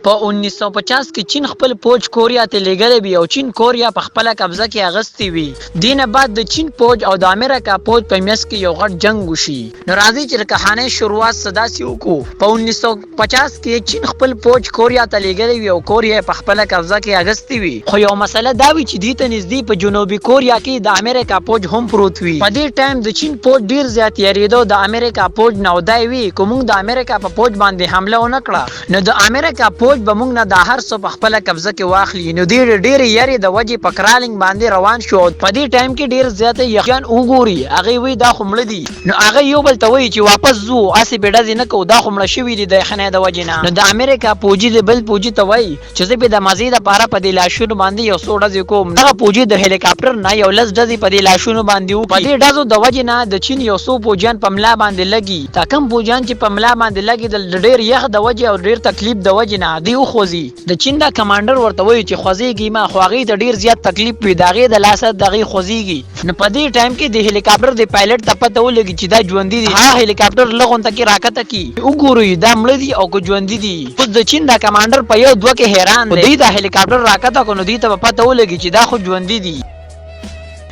په 1950 کې چین خپل فوج کوریا ته لېږلی وي او چین کوریا په خپله قبضه کې اغستې وي. دینه بعد د چین فوج او د امریکا فوج په منځ کې یو غټ جنگ وشي. نو راځئ چې د کهانۍ شروعات څه داسې وکړو. په 1950 کې چین خپل فوج کوریا ته لېږلی وي او کوریا په خپله قبضه کې اغستې وي. خو یو مسله دا وي چې دې ته نږدې په جنوبي کوریا کې د امریکا فوج هم پروت وي. په دې ټایم د چین فوج ډیر زیات یریدو د امریکا فوج نه. او دا وي که موږ د امریکا په فوج باندې حمله ونه کړه نو د امریکا فوج به موږ نه د هر څه په خپله قبضه کې واخلي. نو دې ډېرې یارې د وجې په کرالینګ باندې روان شو. په دې ټایم کې ډېر زیاته یخیان وګوري هغې وایي دا خو مړه دي. نو هغه یو بل ته وایي چې واپس ځو هسې بې ډزې نه کوو دا خو مړه شوي دي د یخنۍ د وجې نه. نو د امریکا فوجي د بل فوجي ته وایي چې زه به د مزې دپاره په دې لاشونو باندې یو څو ډزې کوم. دغه فوجي د هلیکاپټر نه یو لس ډزې په دې لاشونو باندې وکړي. په دې ډزو د وجې نه د چین یو څو فوجیان په ملا باندې لګي. دا کم فوجیان چې په ملا باندې لګي د ډېر یخ د وجې او ډېر تکلیف د وجې نه دوی وخوځي. د چین دا کمانډر ورته وایي چې خوځېږي ما خو هغې ته ډېر زیات تکلیف وي د هغې د لاسه د هغې خوځېږي. نو په دې ټایم کې د هلیکاپټر د پایلټ ته پته ولګي چې دا ژوندي دي. هغه هلیکاپټر لږ غونته کې راکته کي وګورئ دا مړه دي او که ژوندي دي. اوس د چین دا کمانډر په یو دوه کې حیران دی. دوی دا هلیکاپټر راکته کړو نو دوی ته به پته ولګي چې دا خو ژوندي دي.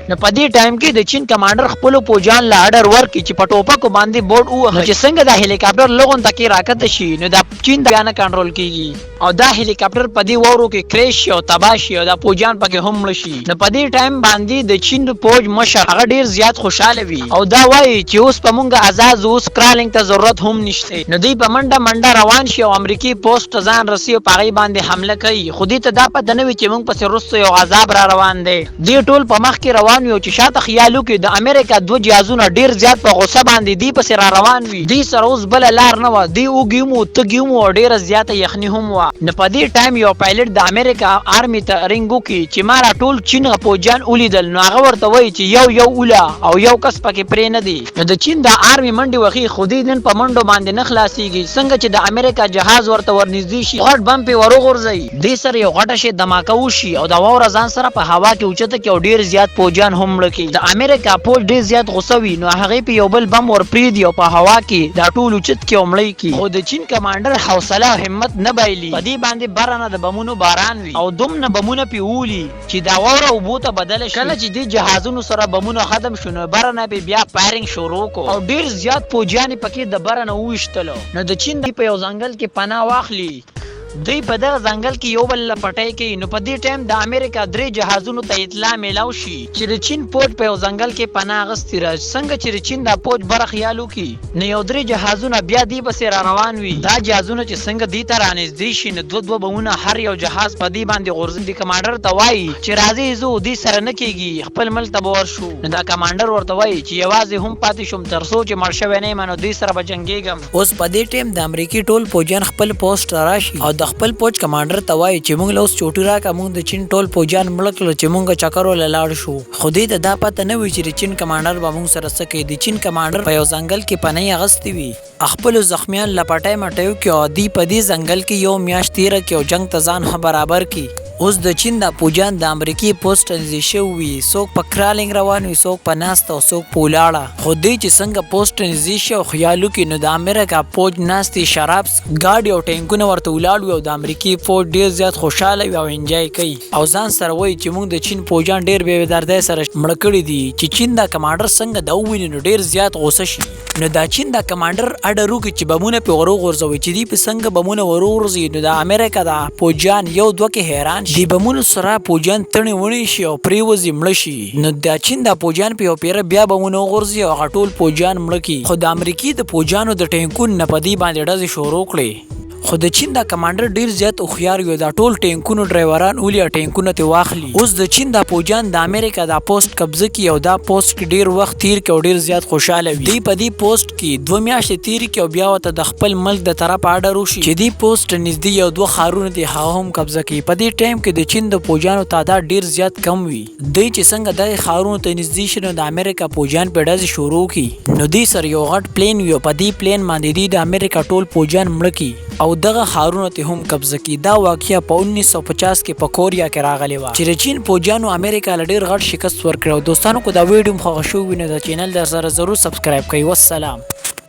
نو په دې ټایم کې د چین کمانډر خپلو فوجیان له اډر ورکړي چې په ټوپکو باندې بورډ ووهي چې څنګه دا هلیکاپټر لږ غونته کې راکته شي نو دا چین بیا نه کنټرول کېږي او دا هلیکاپټر په دې واورو کې کریش شي او تباه شي او دا فوجیان پکې هم مړه شي. نو په دې ټایم باندې د چین فوج مشر هغه ډېر زیات خوشحاله وي او دا وایي چې اوس په موږ آزاد اوس کرالینګ ته ضرورت هم نشته. نو دوی په منډه روان شي او امریکایي پوسټ ته ځان رسي او په هغې باندې حمله کوي. خو دې ته دا پته نه وي چې موږ پسې وروسته یو عذاب را روان دی. دوی ټول په مخ کې روان وي او چې شاته خیال وکړي د امریکا دوه جهازونه ډېر زیات په غوسه باندې دوی پسې را روان وي. دوی سره اوس بله لار نه وه. دوی وږي هم تږي هم او ډېره زیاته یخني هم وه. نو په دې ټایم یو پایلټ د امریکا آرمي ته رینګ وکړي چې ما را ټول چین فوجیان ولیدل. نو هغه ورته وایي چې یو اوله او یو کس پکې پرې نه دی. نو د چین د آرمي منډې وښي خو دوی نن په منډو باندې نه خلاصېږي. څنګه چې د امریکا جهاز ورته ورنږدې شي غټ بم پرې وروغورځوي. دې سره یو غټه شی دماکه وشي او دا واوره ځان سره په هوا کې اوچته کړي او ډېر زیات فوجیان هم مړه کړي. د امریکا فوج ډېر زیات غوسه وي نو هغې په یو بل بم ورپرېږدي او په هوا کې دا ټول اوچت کړي او مړه کړي. خو د چین کمانډر حوصله او همت نه بایلي. په دې باندې بره نه د بمونو باران وي او دومره بمونه پرې وولي چې دا واوره اوبو ته بدله شي. کله چې دې جهازونو سره بمونه ختم شو نو بره نه بیا فایرنګ شروع کړو او ډېر زیات فوجیان یې پکې د بره نه وویشتلو. نو د چین په یو ځنګل کې پناه واخلي. دوی په دغه ځنګل کې یو بل له پټۍ کوي. نو په دې ټایم د امریکا 3 جهازونو ته اطلاع میلاو شي چې د چین فوج په یو ځنګل کې پناه اخیستې ده. څنګه چې د چین دا فوج بره خیال وکړي نو یو 3 جهازونه بیا دې پسې را روان وي. دا جهازونه چې څنګه دې ته رانږدې شي نو دوه بمونه هر یو جهاز په دې باندې غورځي. د کمانډر ته وایي چې راځئ ځو دې سره نه کېږي خپل ملک ته به ورشو. نو دا کمانډر ورته وایي چې یوازې هم پاتې شم تر څو چې مړ شوی نه یم نو دې سره به جنګېږم. اوس په دې ټایم د امریکې ټول فوجیان خپل پوسټ ته راشي او د خپل فوج کمانډر ته وایي چې موږ له اوس چوټي راکړه موږ د چین ټول فوجیان مړه کړل چې موږ چکر وله لاړ شو. خو دې ته دا پته نه وي چې د چین کمانډر به موږ سره څه کوي. د چین کمانډر په یو ځنګل کې پناه اخیستې وي خپلو زخمیان له پټۍ مټۍ وکړي او دوی په دې ځنګل کې یو میاشت تېره کړي او جنګ ته ځان برابر کړي. اوس د چین دا فوجیان د امریکې پوسټ ته نږدې شوي وي. څوک په کرالینګ روان وي څوک په ناسته او څوک په ولاړه. خو دوی چې څنګه پوسټ ته نږدې شي او خیال وکړي نو د امریکا فوج ناستې شراب ګاډي او ټینکونه ورته ولاړ وي او د امریکې فوج ډېر زیات خوشحاله وي او انجای کوي او ځان سره وایي چې موږ د چین فوجیان ډېر بې دردۍ سره مړه کړي دي. چې چین دا کمانډر څنګه دا وویني نو ډېر زیات غوسه شي. نو دا چین دا کمانډر اډر وکړي چې بمونه پرې وروغورځوي. چې دوی په څنګه بمونه وروغورځي نو د امریکا دا فوجیان یو دوه کې حیران شي. بمونو سره فوجیان تڼې ونې شي او پرېوځي مړه شي. نو دا چین دا فوجیان په یو پیره بیا بمونه وغورځي او هغه ټول فوجیان مړه کړي. خو د امریکې د فوجیانو د ټینکونو نه په دې باندې ډزې شروع کړې. خو د چین دا کمانډر ډیر زیات هوښیار وي. دا ټول ټینکونو ډرایوران ولي او ټینکونه ته واخلي. اوس د چین دا فوجیان د امریکا دا پوسټ قبضه کړي او دا پوسټ کې ډیر وخت تیر کړي او ډیر زیات خوشاله وي. دوی په دې پوسټ کې 2 میاشتې تیر کړي او بیا ورته د خپل ملک د طرفه اډر وشي چې دې پوسټ نږدې یو 2 ښارونه دي هغه هم قبضه کړي. په دې ټایم کې د چین د فوجیانو تعداد ډیر زیات کم وي. دوی چې څنګه دغه ښارونو ته نږدې شي نو د امریکا فوجیان په ډزې شروع کړي. نو دوی سره یو غټ پلین وي او په دې پلین باندې دوی د امریکا ټول فوجیان مړه کړي او دغه ښارونو ته هم قبضه کړي. دا واقعه په 1950 کې په کوریا کې راغلی وه چې د چین فوجیانو امریکا له ډېر غټ شکست ورکړی. او دوستانو که دا ویډیو مو خوښ شوی وي نو د چینل در سره ضرور سبسکرایب کړئ. والسلام.